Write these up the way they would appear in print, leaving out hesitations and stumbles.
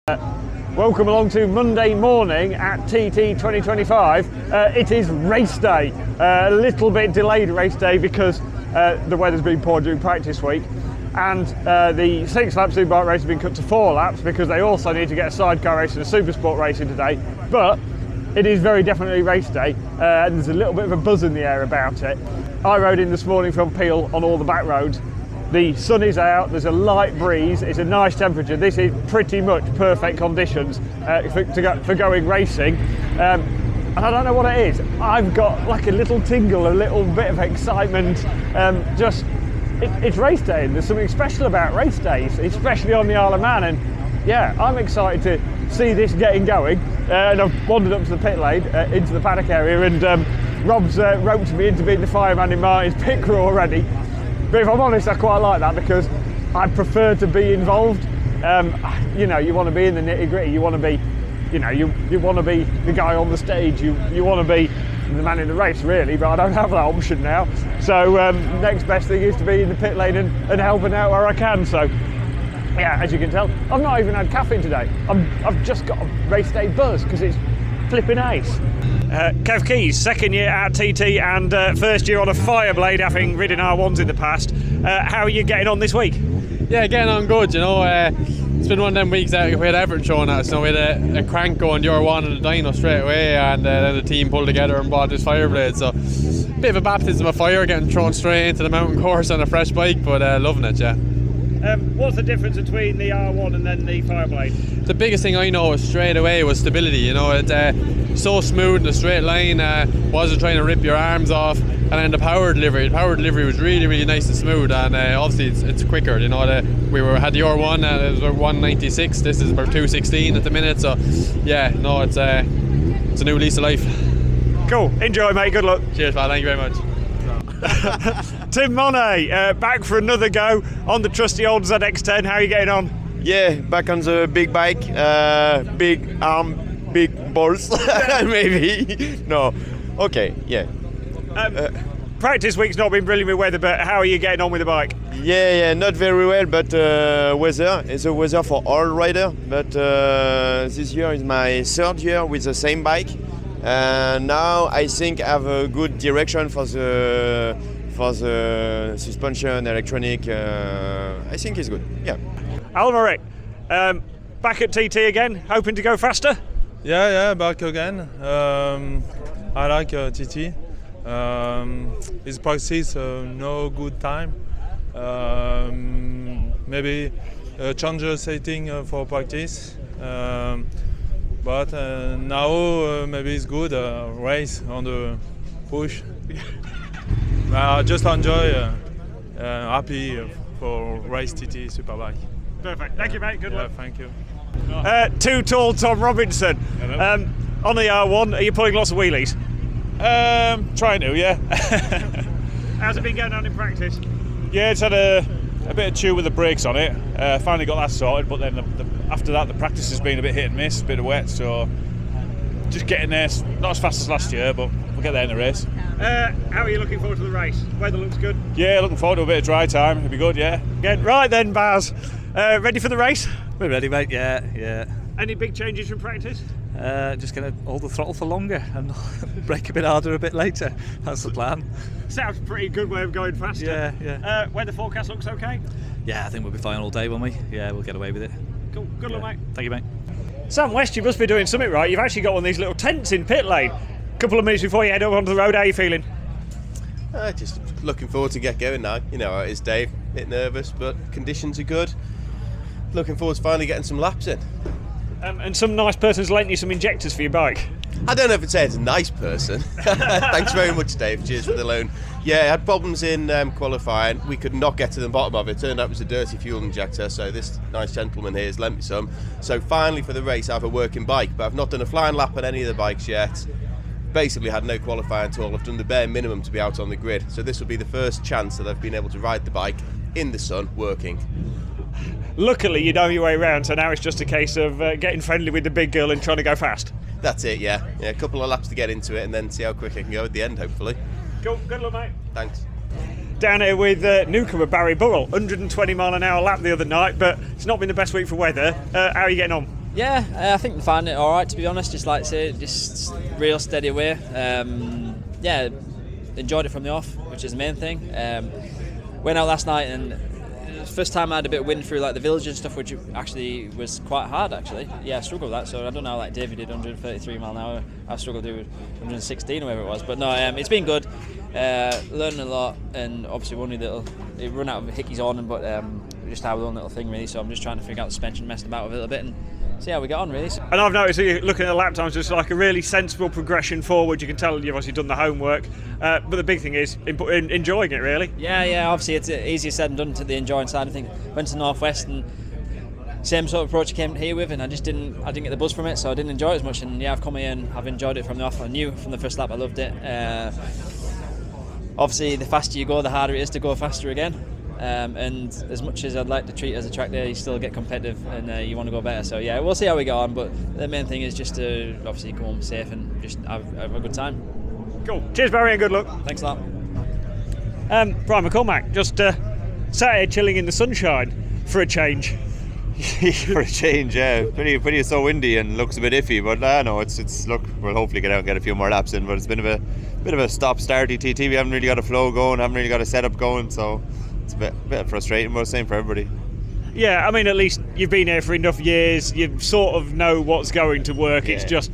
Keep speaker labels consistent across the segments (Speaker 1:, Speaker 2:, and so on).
Speaker 1: Welcome along to Monday morning at TT25. It is race day, a little bit delayed race day because the weather's been poor during practice week, and the 6-lap Superbike race has been cut to 4 laps because they also need to get a sidecar race and a Supersport racing today. But it is very definitely race day, and there's a little bit of a buzz in the air about it. I rode in this morning from Peel on all the back roads. The sun is out, there's a light breeze, it's a nice temperature. This is pretty much perfect conditions for going racing. And I don't know what it is. I've got like a little tingle, a little bit of excitement. It's race day, and there's something special about race days, especially on the Isle of Man. And yeah, I'm excited to see this getting going. And I've wandered up to the pit lane, into the paddock area, and Rob's roped me into being the fireman in Martin's pit crew already. But if I'm honest, I quite like that because I prefer to be involved. You know, you want to be in the nitty gritty. You want to be, you know, you want to be the guy on the stage. You want to be the man in the race, really. But I don't have that option now. So next best thing is to be in the pit lane and helping out where I can. So yeah, as you can tell, I've not even had caffeine today. I've just got a race day buzz because it's flipping ace. Kev Keys, second year at TT and first year on a Fireblade, having ridden R1s in the past. How are you getting on this week?
Speaker 2: Yeah, getting on good, you know. It's been one of them weeks that we had Everton showing us. So we had a crank going the R1 and a dyno straight away, and then the team pulled together and bought this Fireblade. So a bit of a baptism of fire, getting thrown straight into the mountain course on a fresh bike, but loving it, yeah.
Speaker 1: What's the difference between the R1 and then the Fireblade?
Speaker 2: The biggest thing I noticed straight away was stability. You know, it's so smooth in a straight line, wasn't trying to rip your arms off. And then the power delivery was really, really nice and smooth, and obviously it's quicker. You know, we had the R1, it was about 196. This is about 216 at the minute. So yeah, no, it's a new lease of life.
Speaker 1: Cool, enjoy, mate. Good luck.
Speaker 2: Cheers, pal. Thank you very much.
Speaker 1: Tim Monet, back for another go on the trusty old ZX10. How are you getting on?
Speaker 3: Yeah, back on the big bike, big arm, big balls, maybe. No, okay, yeah.
Speaker 1: Practice week's not been brilliant with weather, but how are you getting on with the bike?
Speaker 3: Yeah, not very well, but weather is a weather for all riders. But this year is my third year with the same bike. Now I think I have a good direction for the suspension, electronic. I think it's good. Yeah.
Speaker 1: Almeric, back at TT again, hoping to go faster?
Speaker 4: Yeah, back again. I like TT. His practice no good time. Maybe change the setting for practice. But now maybe it's good race on the push. Just enjoy, happy for race TT Superbike.
Speaker 1: Perfect. Thank you, mate. Good luck.
Speaker 4: Thank you.
Speaker 1: Too tall Tom Robinson. On the R1, are you pulling lots of wheelies?
Speaker 4: Trying to, yeah.
Speaker 1: How's it been going on in practice?
Speaker 4: Yeah, it's had a bit of chew with the brakes on it. Finally got that sorted, but then after that the practice has been a bit hit and miss, a bit of wet, so just getting there, not as fast as last year, but we'll get there in the race.
Speaker 1: How are you looking forward to the race? Weather looks good?
Speaker 4: Yeah, looking forward to a bit of dry time, it'll be good, yeah.
Speaker 1: Right then, Baz, ready for the race?
Speaker 5: We're ready, mate, yeah.
Speaker 1: Any big changes from practice?
Speaker 5: Just going to hold the throttle for longer and brake a bit harder a bit later. That's the plan.
Speaker 1: Sounds pretty good way of going faster.
Speaker 5: Yeah.
Speaker 1: Weather forecast looks okay?
Speaker 5: Yeah, I think we'll be fine all day, won't we? Yeah, we'll get away with it.
Speaker 1: Cool. Good luck, mate.
Speaker 5: Thank you, mate.
Speaker 1: Sam West, you must be doing something right. You've actually got one of these little tents in pit lane. A couple of minutes before you head up onto the road, how are you feeling?
Speaker 3: Just looking forward to get going now. You know, it's Dave, a bit nervous, but conditions are good. Looking forward to finally getting some laps in.
Speaker 1: And some nice person's lent you some injectors for your bike.
Speaker 3: I don't know if I'd say it's a nice person. Thanks very much, Dave. Cheers for the loan. Yeah, I had problems in qualifying. We could not get to the bottom of it. Turned out it was a dirty fuel injector, so this nice gentleman here has lent me some. So finally for the race I have a working bike, but I've not done a flying lap on any of the bikes yet. Basically had no qualifying at all. I've done the bare minimum to be out on the grid. So this will be the first chance that I've been able to ride the bike in the sun, working.
Speaker 1: Luckily you know your way around, so now it's just a case of getting friendly with the big girl and trying to go fast.
Speaker 3: That's it, yeah. A couple of laps to get into it and then see how quick I can go at the end, hopefully.
Speaker 1: Cool, good luck, mate.
Speaker 3: Thanks.
Speaker 1: Down here with newcomer Barry Burrell, 120 mile an hour lap the other night, but it's not been the best week for weather. How are you getting on?
Speaker 6: Yeah, I think we found it all right, to be honest. Just like I say, just real steady away. Yeah, enjoyed it from the off, which is the main thing. Went out last night, and it was the first time I had a bit of wind through like the village and stuff, which actually was quite hard. Actually, yeah, I struggled with that. So I don't know, like David did 133 mile an hour. I struggled to do 116 or whatever it was. But no, it's been good. Learning a lot, and obviously one little it run out of Hickey's on, but we just have one little thing really. So I'm just trying to figure out the suspension, messing about with it a little bit, and see how we get on really.
Speaker 1: And I've noticed that you're looking at the lap times, just like a really sensible progression forward. You can tell you've obviously done the homework, but the big thing is enjoying it really.
Speaker 6: Yeah. Obviously it's easier said than done to the enjoying side. I think went to Northwest and same sort of approach I came here with, and I didn't get the buzz from it, so I didn't enjoy it as much. And yeah, I've come here and I've enjoyed it from the off. I knew from the first lap I loved it. Obviously, the faster you go, the harder it is to go faster again. And as much as I'd like to treat it as a track day, you still get competitive and you want to go better. So yeah, we'll see how we go on. But the main thing is just to obviously come home safe and just have a good time.
Speaker 1: Cool. Cheers, Barry, and good luck.
Speaker 6: Thanks a lot.
Speaker 1: Brian McCormack, just sat here chilling in the sunshine for a change.
Speaker 7: For a change, yeah. Pretty so windy and looks a bit iffy, but no, it's look, we'll hopefully get out and get a few more laps in. But it's been a bit of a stop-starty TT. We haven't really got a flow going, haven't really got a setup going, so it's a bit frustrating, but same for everybody.
Speaker 1: Yeah, I mean, at least you've been here for enough years. You sort of know what's going to work.
Speaker 7: Yeah.
Speaker 1: It's just,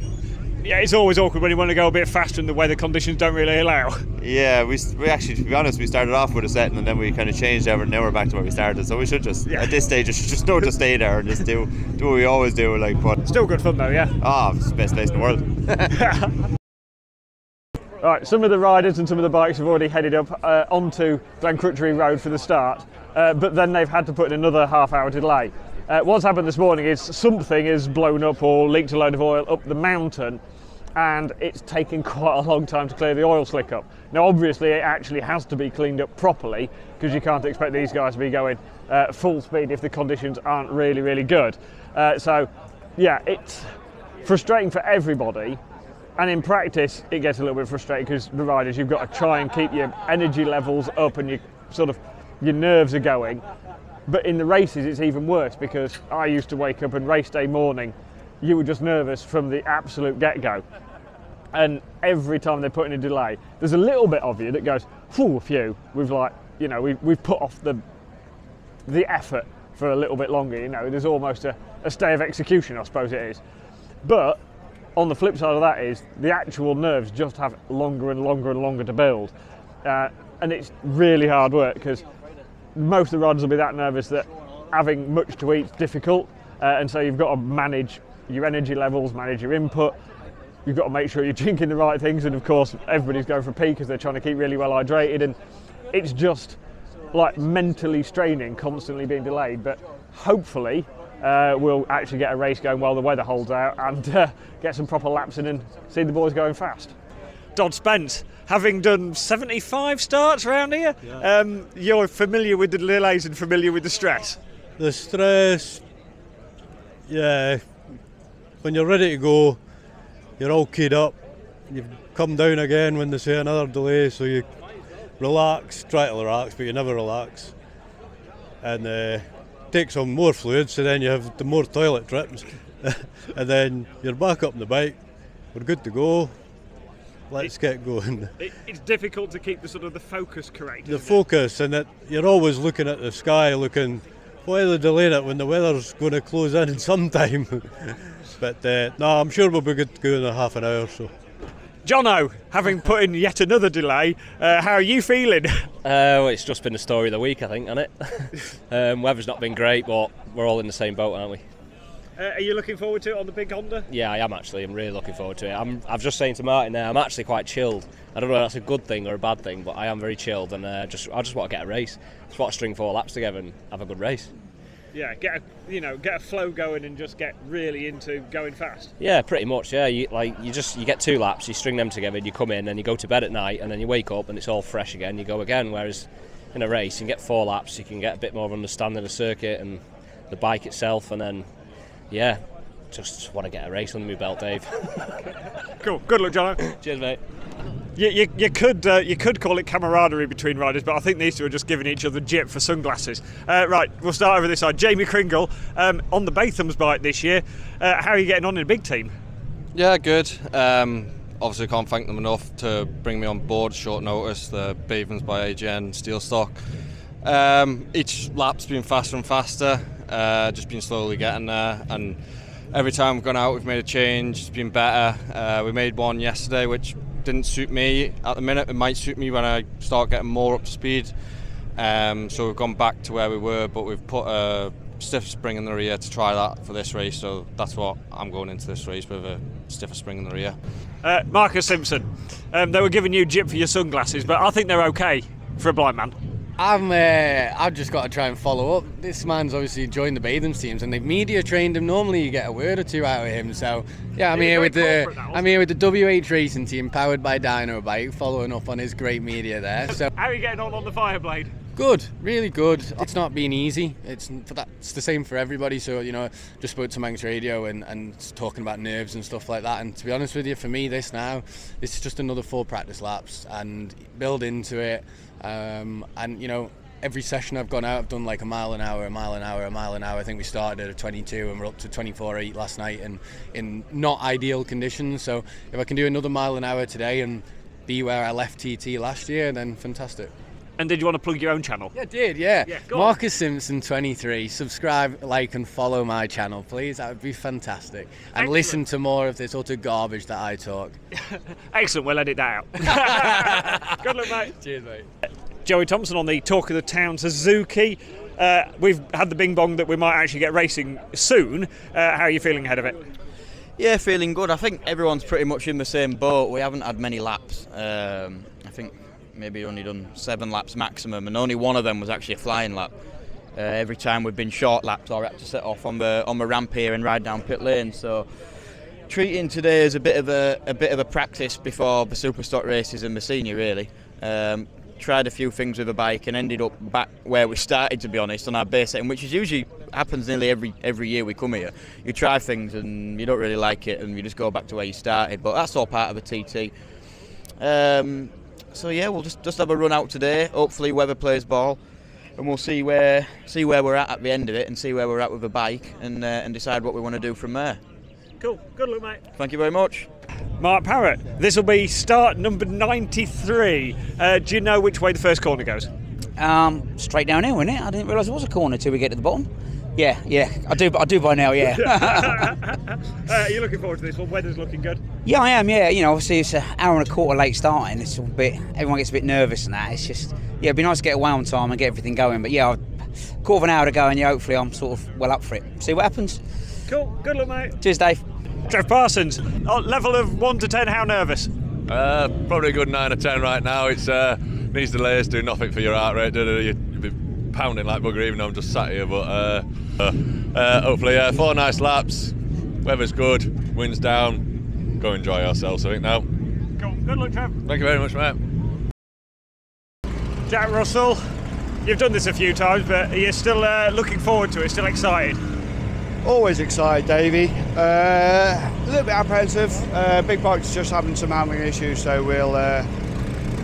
Speaker 1: yeah, it's always awkward when you want to go a bit faster and the weather conditions don't really allow.
Speaker 7: Yeah, we actually, to be honest, we started off with a setting and then we kind of changed over, and now we're back to where we started. So we should just, at this stage, just know to stay there and just do what we always do. Like, but
Speaker 1: Still good fun though, yeah.
Speaker 7: it's the best place in the world.
Speaker 1: Right, some of the riders and some of the bikes have already headed up onto Glencrutchery Road for the start, but then they've had to put in another half-hour delay. What's happened this morning is something has blown up or leaked a load of oil up the mountain, and it's taken quite a long time to clear the oil slick up. Now obviously it actually has to be cleaned up properly, because you can't expect these guys to be going full speed if the conditions aren't really, really good. So yeah, it's frustrating for everybody. And in practice, it gets a little bit frustrating because the riders, you've got to try and keep your energy levels up and your nerves are going. But in the races, it's even worse, because I used to wake up and race day morning, you were just nervous from the absolute get-go. And every time they put in a delay, there's a little bit of you that goes, phew, we've put off the effort for a little bit longer. You know, there's almost a stay of execution, I suppose it is. But on the flip side of that is the actual nerves just have longer and longer and longer to build, and it's really hard work, because most of the riders will be that nervous that having much to eat is difficult, and so you've got to manage your energy levels, manage your input. You've got to make sure you're drinking the right things, and of course everybody's going for a pee because they're trying to keep really well hydrated, and it's just like mentally straining, constantly being delayed. But hopefully we'll actually get a race going while the weather holds out, and get some proper laps in and see the boys going fast. Dodd Spence, having done 75 starts around here, you're familiar with the delays and familiar with the stress?
Speaker 8: The stress, yeah, when you're ready to go, you're all keyed up, you've come down again when they say another delay, so you relax, try to relax, but you never relax. And take some more fluids, so then you have the more toilet trips, and then you're back up on the bike. We're good to go. Let's get going.
Speaker 1: It's difficult to keep the focus correct.
Speaker 8: The focus, and that you're always looking at the sky, looking, why are they delaying it when the weather's going to close in sometime? But no, I'm sure we'll be good to go in a half an hour. So.
Speaker 1: Jono, having put in yet another delay, how are you feeling?
Speaker 9: Well, it's just been the story of the week, I think, hasn't it? Weather's not been great, but we're all in the same boat, aren't we?
Speaker 1: Are you looking forward to it on the big Honda?
Speaker 9: Yeah, I am actually. I'm really looking forward to it. I've just saying to Martin there, I'm actually quite chilled. I don't know if that's a good thing or a bad thing, but I am very chilled, and I just want to get a race. Just want to string 4 laps together and have a good race.
Speaker 1: Yeah, get a flow going and just get really into going fast.
Speaker 9: Yeah, pretty much. Yeah, you get 2 laps, you string them together, and you come in and you go to bed at night, and then you wake up and it's all fresh again. You go again. Whereas in a race, you can get 4 laps, you can get a bit more of understanding of the circuit and the bike itself, and then just want to get a race under my belt, Dave.
Speaker 1: Cool. Good luck, John.
Speaker 9: Cheers, mate.
Speaker 1: You could call it camaraderie between riders, but I think these two are just giving each other jip for sunglasses. Right, we'll start over this side. Jamie Kringle, on the Batham's bike this year. How are you getting on in a big team?
Speaker 10: Yeah, good. Obviously can't thank them enough to bring me on board short notice, the Batham's by AGN Steel Stock. Each lap's been faster and faster, just been slowly getting there, and every time we've gone out we've made a change, it's been better. We made one yesterday which didn't suit me at the minute. It might suit me when I start getting more up to speed. So we've gone back to where we were, but we've put a stiff spring in the rear to try that for this race. So that's what I'm going into this race with, a stiffer spring in the rear.
Speaker 1: Marcus Simpson, they were giving you jip for your sunglasses, but I think they're okay for a blind man.
Speaker 11: I've just got to try and follow up. This man's obviously joined the Batham's teams, and they've media trained him. Normally, you get a word or two out of him. So, yeah, I'm here with the WH Racing team, powered by Dino Bike, following up on his great media there. So,
Speaker 1: how are you getting on the Fireblade?
Speaker 11: Good, really good. It's not been easy. It's the same for everybody. So, you know, just spoke to Manx Radio and talking about nerves and stuff like that. And to be honest with you, for me, this is just another 4 practice laps and build into it. And you know, every session I've gone out, I've done like a mile an hour. I think we started at 22 and we're up to 24.8 last night, and in not ideal conditions. So if I can do another mile an hour today and be where I left TT last year, then fantastic.
Speaker 1: And did you want to plug your own channel?
Speaker 11: Yeah, I did, yeah. Marcus Simpson 23. Subscribe, like and follow my channel, please. That would be fantastic. And excellent. Listen to more of this utter garbage that I talk.
Speaker 1: Excellent, we'll edit that out. Good luck, mate.
Speaker 11: Cheers, mate.
Speaker 1: Joey Thompson on the Talk of the Town Suzuki. We've had the bing bong that we might actually get racing soon. How are you feeling ahead of it?
Speaker 12: Yeah, feeling good. I think everyone's pretty much in the same boat. We haven't had many laps. I think maybe only done 7 laps maximum, and only one of them was actually a flying lap. Every time we've been short laps, or had to set off on the ramp here and ride down pit lane. So treating today as a bit of a practice before the Superstock races and the senior, really. Tried a few things with the bike and ended up back where we started, to be honest, on our base setting, which is usually happens nearly every year we come here. You try things and you don't really like it, and you just go back to where you started. But that's all part of the TT. So yeah, we'll just have a run out today. Hopefully weather plays ball, and we'll see where we're at the end of it, and see where we're at with the bike, and decide what we want to do from there.
Speaker 1: Cool. Good luck, mate.
Speaker 12: Thank you very much.
Speaker 1: Mark Parrott, this will be start number 93. Do you know which way the first corner goes?
Speaker 13: Straight downhill, isn't it? I didn't realise there was a corner till we get to the bottom. Yeah, I do by now, yeah.
Speaker 1: Are you looking forward to this one? Weather's looking good.
Speaker 13: Yeah, I am, yeah. You know, obviously it's an hour and a quarter late starting. It's a bit, everyone gets a bit nervous and that. It's just, yeah, it'd be nice to get away on time and get everything going. But yeah, quarter of an hour to go, and yeah, hopefully I'm sort of well up for it. See what happens.
Speaker 1: Cool. Good luck, mate.
Speaker 13: Cheers, Dave.
Speaker 1: Trev Parsons, level of 1 to 10, how nervous?
Speaker 14: Probably a good 9 or 10 right now. It's these delays do nothing for your heart rate, do they? You'd be pounding like bugger even though I'm just sat here. But hopefully 4 nice laps, weather's good, wind's down, go enjoy ourselves, I think now.
Speaker 1: Cool. Good luck, Trev.
Speaker 14: Thank you very much, mate.
Speaker 1: Jack Russell, you've done this a few times, but are you still looking forward to it, still excited?
Speaker 15: Always excited, Davey. A little bit apprehensive. Big bike's just having some handling issues, so we'll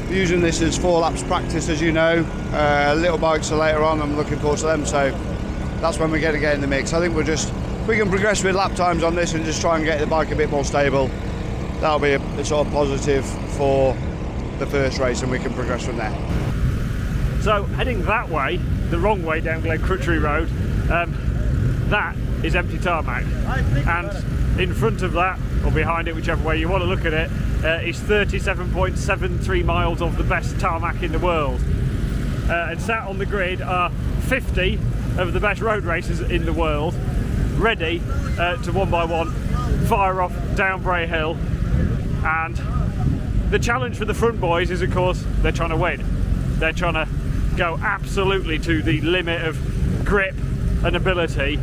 Speaker 15: be using this as 4 laps practice, as you know. Little bikes are later on, I'm looking forward to them, so that's when we're going to get in the mix. I think we can progress with lap times on this and just try and get the bike a bit more stable. That'll be a sort of positive for the first race, and we can progress from there.
Speaker 1: So heading that way, the wrong way down Glen Crutchery Road, that is empty tarmac, and in front of that, or behind it, whichever way you want to look at it, is 37.73 miles of the best tarmac in the world. And sat on the grid are 50 of the best road racers in the world, ready to one by one fire off down Bray Hill. And the challenge for the front boys is, of course, they're trying to win. They're trying to go absolutely to the limit of grip and ability.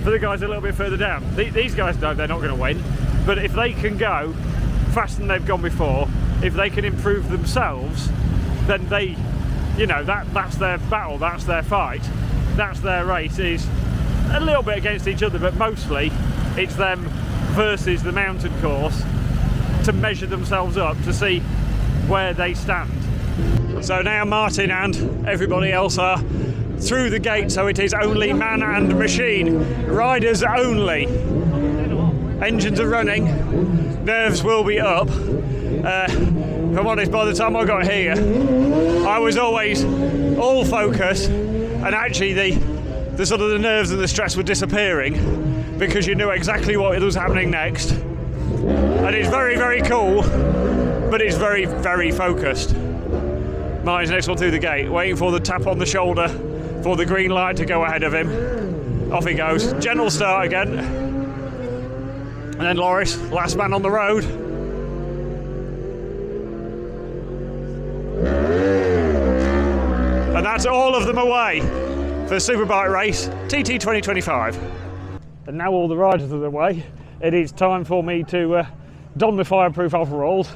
Speaker 1: For the guys a little bit further down, these guys know they're not going to win, but if they can go faster than they've gone before, if they can improve themselves, then they, you know, that's their battle, that's their fight, that's their race. Is a little bit against each other, but mostly it's them versus the mountain course. to measure themselves up to see where they stand. So now Martin and everybody else are through the gate, so it is only man and machine, riders only. Engines are running, nerves will be up. If I'm honest, by the time I got here, I was always all focus, and actually the sort of the nerves and the stress were disappearing because you knew exactly what was happening next. And it's very, very cool, but it's very, very focused. Martin's next one through the gate, waiting for the tap on the shoulder for the green light to go ahead of him. Off he goes. Gentle start again. And then Loris, last man on the road. And that's all of them away for Superbike race TT 2025. And now all the riders are away, it is time for me to don my fireproof overalls,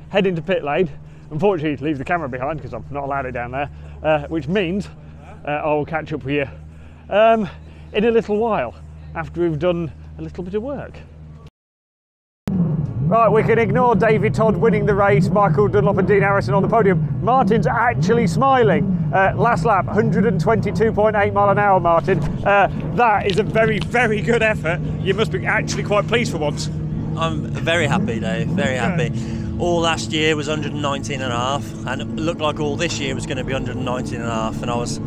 Speaker 1: head into pit lane. Unfortunately, leave the camera behind because I'm not allowed it down there, which means I'll catch up with you in a little while after we've done a little bit of work. Right, we can ignore David Todd winning the race, Michael Dunlop and Dean Harrison on the podium. Martin's actually smiling. Last lap, 122.8 mile an hour, Martin. That is a very, very good effort. You must be actually quite pleased for once.
Speaker 16: I'm very happy, Dave, very happy. All last year was 119 and a half, and it looked like all this year was going to be 119 and a half, and I was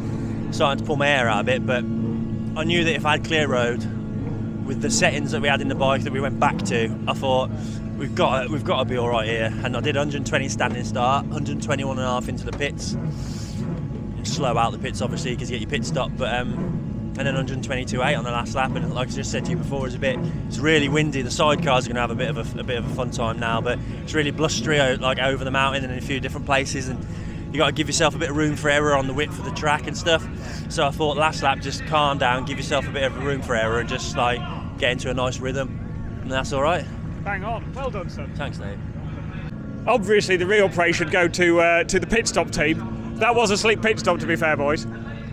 Speaker 16: starting to pull my hair out a bit, but I knew that if I had clear road, with the settings that we had in the bike that we went back to, I thought, we've got to be all right here. And I did 120 standing start, 121 and a half into the pits. Slow out the pits, obviously, because you get your pit stop, but and then 122.8 on the last lap. And like I just said to you before, it's really windy. The sidecars are going to have a bit of a fun time now, but it's really blustery, like over the mountain and in a few different places, and you got to give yourself a bit of room for error on the width of the track and stuff. So I thought last lap, just calm down, give yourself a bit of room for error, and just like get into a nice rhythm, and that's all right.
Speaker 1: Bang on, well done, son.
Speaker 16: Thanks, Dave.
Speaker 1: Obviously, the real praise should go to the pit stop team. That was a sleek pit stop, to be fair, boys.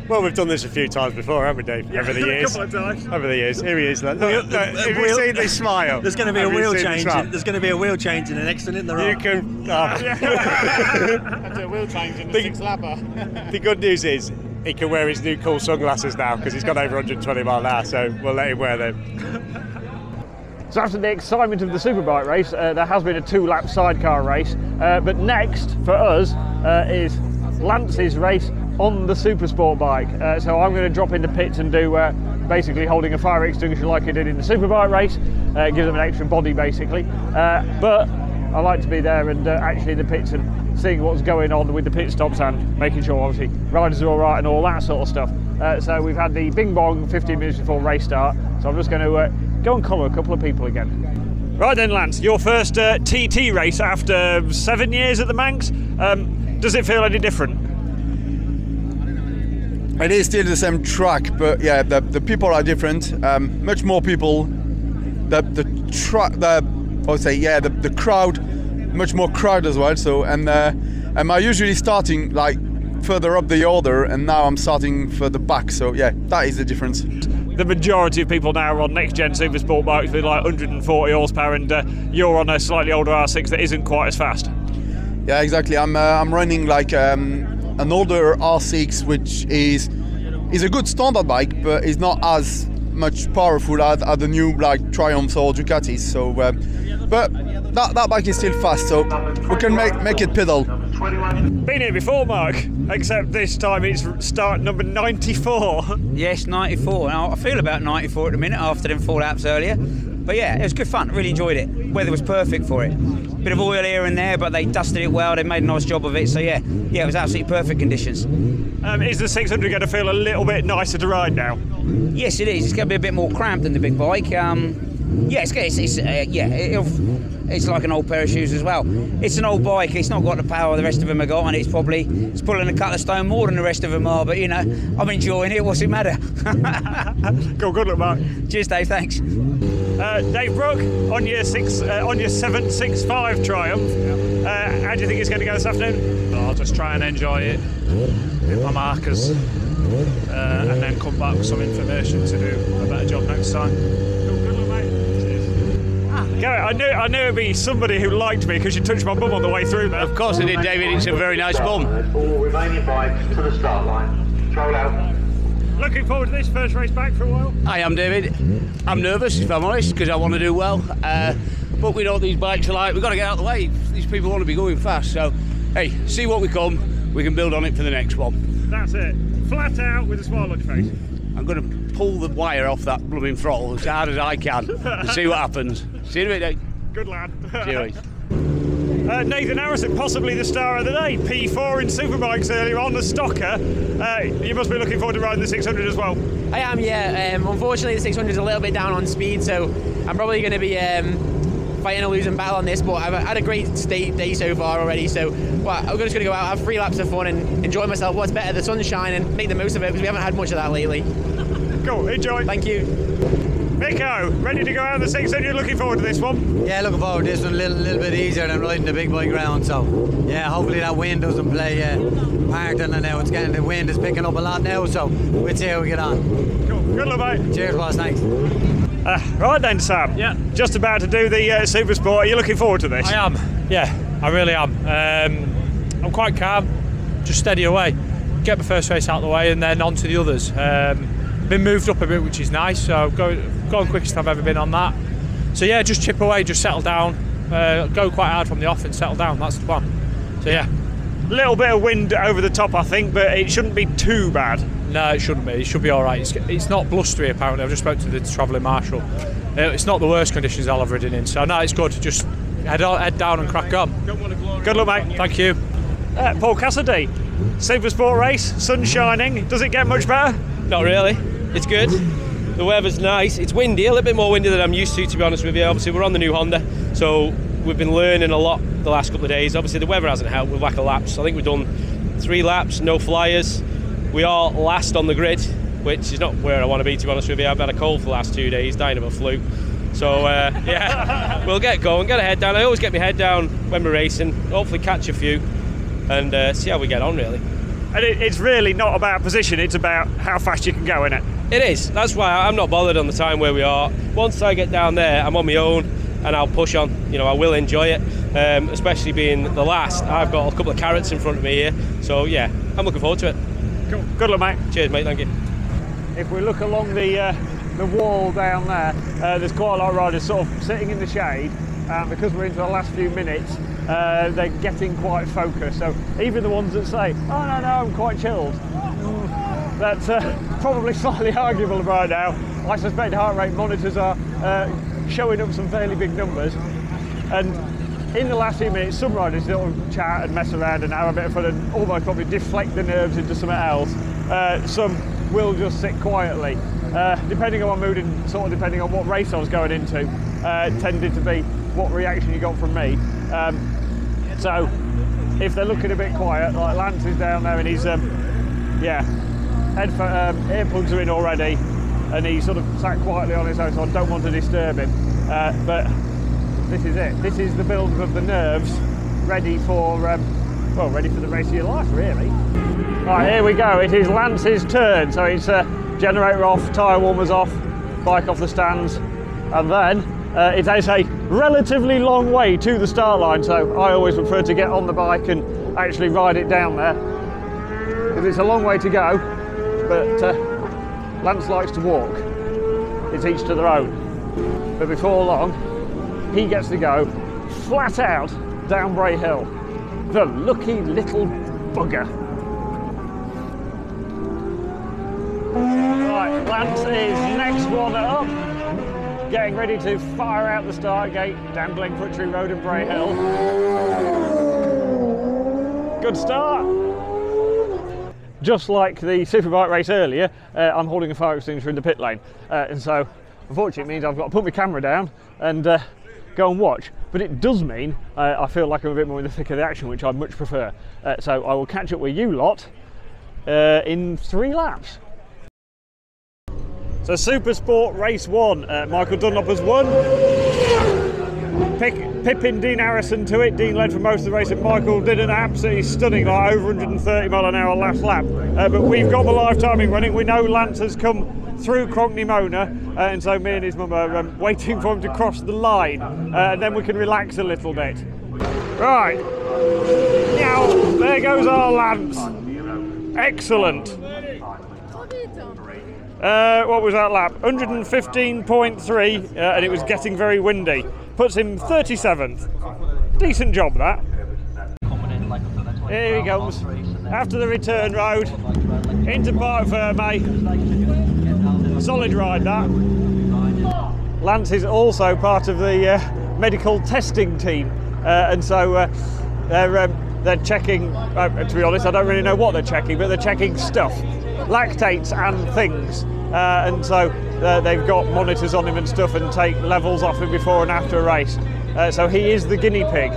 Speaker 17: Well, we've done this a few times before, haven't we, Dave?
Speaker 1: Yeah,
Speaker 17: over the years.
Speaker 1: A couple of times.
Speaker 17: Over the years. Here he is. Look, have you seen this smile?
Speaker 16: There's going to be a wheel change. There's going to be a wheel change in the next one, isn't there?
Speaker 17: You can.
Speaker 4: I'll do a wheel change in the sixth lapper.
Speaker 17: The good news is he can wear his new cool sunglasses now because he's got over 120 mile an hour, so we'll let him wear them.
Speaker 1: So after the excitement of the Superbike race, there has been a 2-lap sidecar race, but next for us is Lance's race on the Supersport bike. So I'm going to drop into pits and do basically holding a fire extinguisher like I did in the Superbike race. Gives them an extra body basically. But I like to be there and actually in the pits and seeing what's going on with the pit stops and making sure obviously riders are all right and all that sort of stuff. So we've had the bing bong 15 minutes before race start. So I'm just going to go and collar a couple of people again. Right then, Lance, your first TT race after 7 years at the Manx. Does it feel any different?
Speaker 18: It is still the same track, but yeah, the people are different. Much more people. The crowd, much more crowd as well. So and I'm usually starting like further up the order, and now I'm starting further back. So yeah, that is the difference.
Speaker 1: The majority of people now are on next-gen Supersport bikes with like 140 horsepower, and you're on a slightly older R6 that isn't quite as fast.
Speaker 18: Yeah, exactly. I'm running like an older R6, which is a good standard bike, but is not as much powerful as the new like Triumphs or Ducatis. So, but that bike is still fast, so we can make it pedal.
Speaker 1: Been here before, Mark, except this time it's start number 94.
Speaker 13: Yes, 94. Now, I feel about 94 at the minute after them 4 laps earlier. But yeah, it was good fun. Really enjoyed it. Weather was perfect for it. Bit of oil here and there, but they dusted it well. They made a nice job of it. So yeah, it was absolutely perfect conditions.
Speaker 1: Is the 600 going to feel a little bit nicer to ride now?
Speaker 13: Yes, it is. It's going to be a bit more cramped than the big bike. It's like an old pair of shoes as well. It's an old bike. It's not got the power the rest of them have got, and it's pulling a couple of stone more than the rest of them are. But you know, I'm enjoying it. What's it matter?
Speaker 1: Good luck, Mark.
Speaker 13: Cheers, Dave. Thanks.
Speaker 1: Dave Brook on your 765 Triumph. How do you think it's going to go this afternoon?
Speaker 4: I'll just try and enjoy it, hit my markers, and then come back with some information to do a better job next time.
Speaker 1: Garrett, I I knew it'd be somebody who liked me because you touched my bum on the way through there.
Speaker 19: Of course I did, David. It's a very nice bum.
Speaker 20: All remaining bikes to the start line. Troll out.
Speaker 1: Looking forward to this first race back for a while.
Speaker 19: I am, David. I'm nervous, if I'm honest, because I want to do well. But we know what these bikes are like. We've got to get out of the way. These people want to be going fast. So, hey, see what we come. We can build on it for the next one.
Speaker 1: That's it. Flat out with a smile on your face.
Speaker 19: I'm going to pull the wire off that blooming throttle as hard as I can and see what happens. See you in a bit, Dave.
Speaker 1: Good lad.
Speaker 19: Cheers.
Speaker 1: Nathan Harrison, possibly the star of the day. P4 in Superbikes earlier on, the stocker. You must be looking forward to riding the 600 as well.
Speaker 21: I am, yeah. Unfortunately, the 600 is a little bit down on speed, so I'm probably going to be fighting a losing battle on this, but I've had a great day so far already, so I'm just going to go out, have 3 laps of fun and enjoy myself. What's better, the sun's shining, and make the most of it, because we haven't had much of that lately.
Speaker 1: Cool, enjoy.
Speaker 21: Thank you.
Speaker 1: Miko, ready to go out the 600, looking forward to this one?
Speaker 22: Yeah, looking forward to this one, a little bit easier than riding the big bike round, so yeah, hopefully that wind doesn't play part in it now. The wind is picking up a lot now, so we'll see how we get on.
Speaker 1: Cool, good luck, mate.
Speaker 22: Cheers, boss, thanks.
Speaker 1: Right then, Sam. Yeah. Just about to do the Super Sport. Are you looking forward to this?
Speaker 23: I am. Yeah, I really am. I'm quite calm, just steady away. Get my first race out of the way and then on to the others. Been moved up a bit, which is nice. So going quickest I've ever been on that. So yeah, just chip away, just settle down. Go quite hard from the off and settle down. That's the plan. So yeah.
Speaker 1: Little bit of wind over the top, I think, but it shouldn't be too bad.
Speaker 23: No, it shouldn't be. It should be all right. It's not blustery, apparently. I've just spoke to the travelling marshal. It's not the worst conditions I'll have ridden in, so no, it's good. Just head down and crack on.
Speaker 1: Good luck, mate.
Speaker 23: Thank you.
Speaker 1: Paul Cassidy, Super Sport race, sun shining. Does it get much better?
Speaker 24: Not really. It's good. The weather's nice. It's windy, a little bit more windy than I'm used to be honest with you. Obviously, we're on the new Honda, so we've been learning a lot the last couple of days. Obviously, the weather hasn't helped with lack of laps. I think we've done 3 laps, no flyers. We are last on the grid, which is not where I want to be, to be honest with you. I've had a cold for the last 2 days, dying of a flu. So, yeah, we'll get going, get a head down. I always get my head down when we're racing, hopefully catch a few, and see how we get on, really.
Speaker 1: And it's really not about position, it's about how fast you can go, innit?
Speaker 24: It is. That's why I'm not bothered on the time where we are. Once I get down there, I'm on my own, and I'll push on. You know, I will enjoy it, especially being the last. I've got a couple of carrots in front of me here, so yeah, I'm looking forward to it.
Speaker 1: Cool. Good luck, mate.
Speaker 24: Cheers, mate. Thank you.
Speaker 1: If we look along the wall down there, there's quite a lot of riders sort of sitting in the shade, and because we're into the last few minutes, they're getting quite focused. So even the ones that say, "Oh no, I'm quite chilled," that's probably slightly arguable right now. I suspect heart rate monitors are showing up some fairly big numbers, and in the last few minutes, some riders will chat and mess around and have a bit of fun and almost probably deflect the nerves into something else. Some will just sit quietly, depending on my mood and sort of depending on what race I was going into. Tended to be what reaction you got from me. So if they're looking a bit quiet, like Lance is down there and he's earplugs are in already, and he sort of sat quietly on his own, so I don't want to disturb him. But this is it. This is the build of the nerves, ready for ready for the race of your life, really. Right, here we go. It is Lance's turn. So it's generator off, tyre warmers off, bike off the stands, and then it is a relatively long way to the start line. So I always prefer to get on the bike and actually ride it down there, because it's a long way to go. But Lance likes to walk. It's each to their own. But before long, he gets to go flat out down Bray Hill. The lucky little bugger. Right, Lance is next one up. Getting ready to fire out the start gate down Glencrutchery Road in Bray Hill. Good start. Just like the Superbike race earlier, I'm holding a fire extinguisher in the pit lane. And so, unfortunately, it means I've got to put my camera down and go and watch. But it does mean I feel like I'm a bit more in the thick of the action, which I much prefer. So I will catch up with you lot in 3 laps. So Super Sport race 1, Michael Dunlop has won. Pipping Dean Harrison to it. Dean led for most of the race, and Michael did an absolutely stunning, like over 130 mile an hour last lap. But we've got the live timing running. We know Lance has come through Cronkney-Mona, and so me and his mum are waiting for him to cross the line, and then we can relax a little bit. Right, now there goes our Lance. Excellent. What was that lap? 115.3, and it was getting very windy. Puts him 37th. Decent job, that. Here he comes, after the return road, into Park Ferme. Solid ride, that. Lance is also part of the medical testing team, and so they're checking, to be honest, I don't really know what they're checking, but they're checking stuff, lactates and things, and so they've got monitors on him and stuff and take levels off him before and after a race. So he is the guinea pig.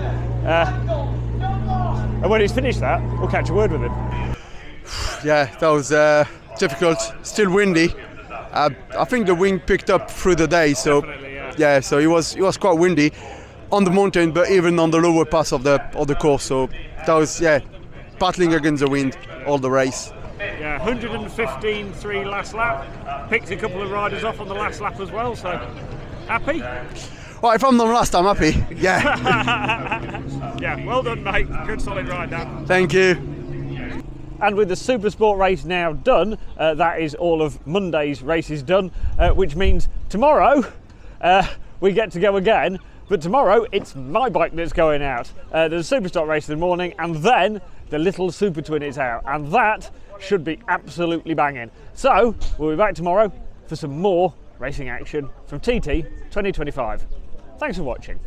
Speaker 1: And when he's finished that, we'll catch a word with him.
Speaker 18: Yeah, that was difficult, still windy. I think the wind picked up through the day, so yeah, so it was quite windy on the mountain, but even on the lower parts of the course. So that was battling against the wind all the race.
Speaker 1: Yeah, 115.3 last lap. Picked a couple of riders off on the last lap as well. So happy?
Speaker 18: Well, if I'm not last, I'm happy. Yeah.
Speaker 1: Yeah, well done, mate. Good solid ride, Dan.
Speaker 18: Thank you.
Speaker 1: And with the Supersport race now done, that is all of Monday's races done, which means tomorrow we get to go again. But tomorrow it's my bike that's going out. There's a Superstock race in the morning, and then the little Super Twin is out, and that should be absolutely banging. So we'll be back tomorrow for some more racing action from TT 2025. Thanks for watching.